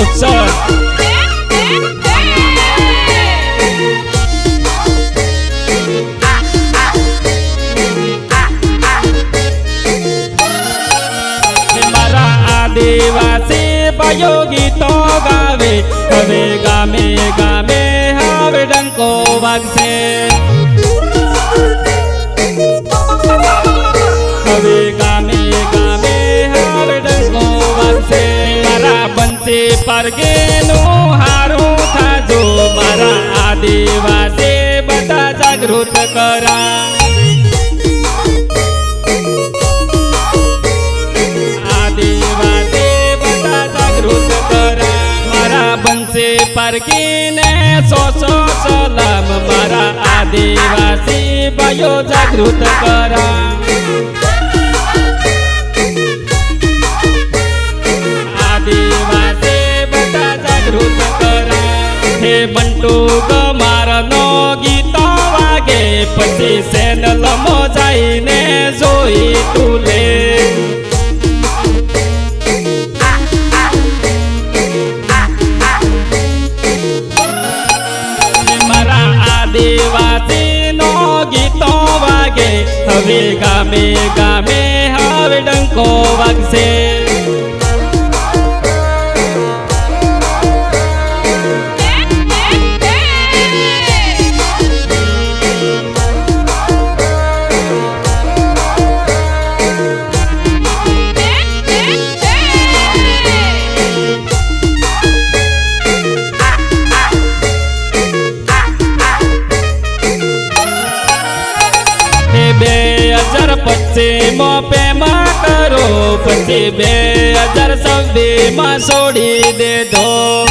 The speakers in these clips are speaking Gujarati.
જોસર મારા આદિવાસી ભાઈઓ ગીતો ગાવે હવે ગામે ગામે હવે ડંકો વાગશે હવે ગામે ગામે હવે ડંકો વાગશે મારા બંસી પરગેનું હારું થાજો મારા આદિવાસી બધા જાગૃત કરા આદિવાસી બધા જાગૃત કરા મારા બંસી પરગીને સો સલામ મારા આદિવાસી ભાઈઓ જાગૃત કરા હે બંટુ કમારનો ગીતો વાગે પછી સેનલમાં જઈને જોઈ તું લે મારા આદિવાસીનો ગીતો વાગે હવે ગામે ગામે હવે ડંકો વાગશે પેમાં કરો પછી 2026 માં છોડી દેધો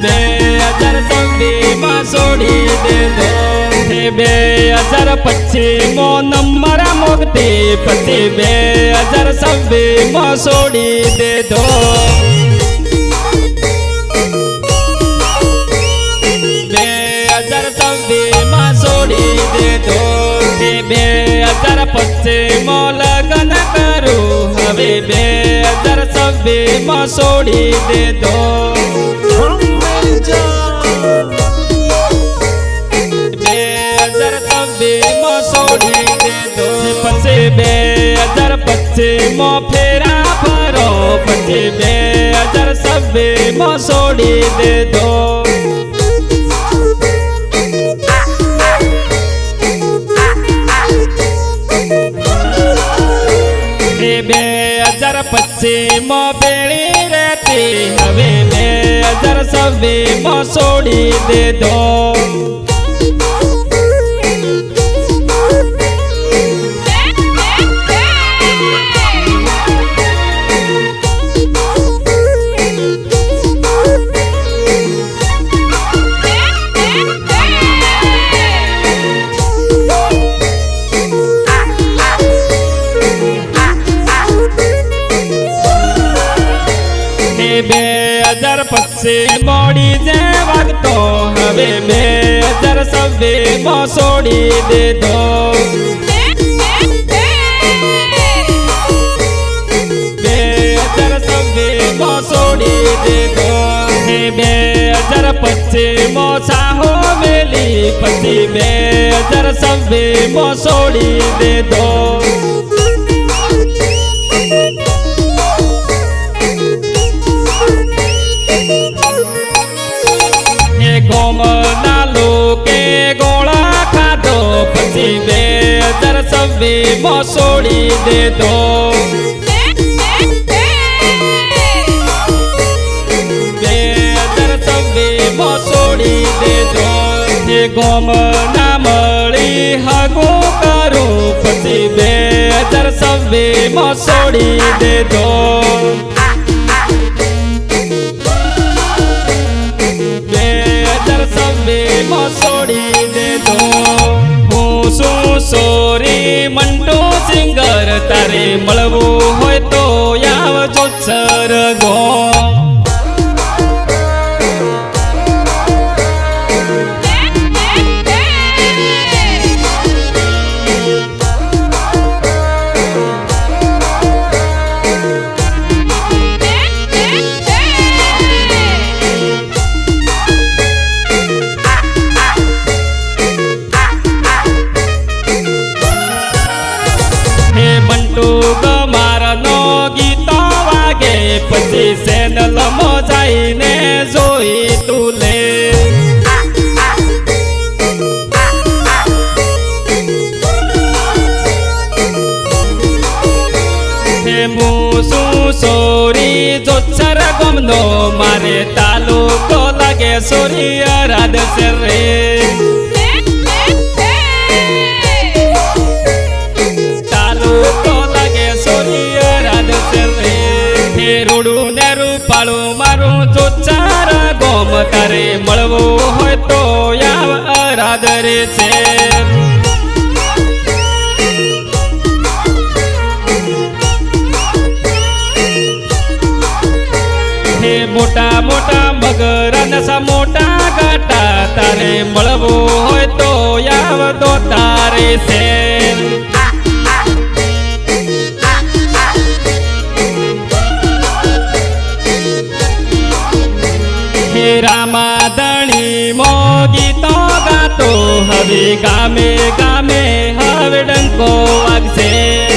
2026 માં છોડી દેધો 2025 મો નંબર મુક્તિ પછી 2026 માં છોડી દેધો 2025 માં લગ્ન કરું હવે 2026 માં છોડી દેધો 2026 માં છોડી દેધો પછી 2025 માં ફેરા ફરો પછી 2026 માં છોડી દેધો 2025 માં બેડી રહેતી હવે 2026 માં છોડી દેધો 2025 મોડી જે વાગતો હવે 2026 માં છોડી દેધો 2026 માં છોડી દેધો 2025 માં સાહો મેલી પછી 2026 માં છોડી દેધો ગોમના લોકે ગોળા ખાધો પછી 2026 માં છોડી દેધો 2026 માં છોડી દેધો ગોમના મળી હગો કરું પછી 2026 માં છોડી દેધો 2026 માં છોડી દેધો હું શું સોરી મંટુ સિંગર તારે મળવું હોય તો આવજો સરગો હે મૂસું સોરી જોત્સર ગમનો મારે તાલુકો લાગે સોરી અરાદ છે રે તાલુકો લાગે સોરી અરાદ છે રે હે રૂડું ને રૂપાળું મારું જોત્સર ગોમ તારે મળવું હોય તો આવ અરાદ રે છે હે મોટા મોટા મગરા નસા મોટા ગાટા તારે મળવું હોય તો આવ તો તારે છે હે રામાધણી મો ગીતો ગાતો હવે ગામે ગામે હવે ડંકો વાગશે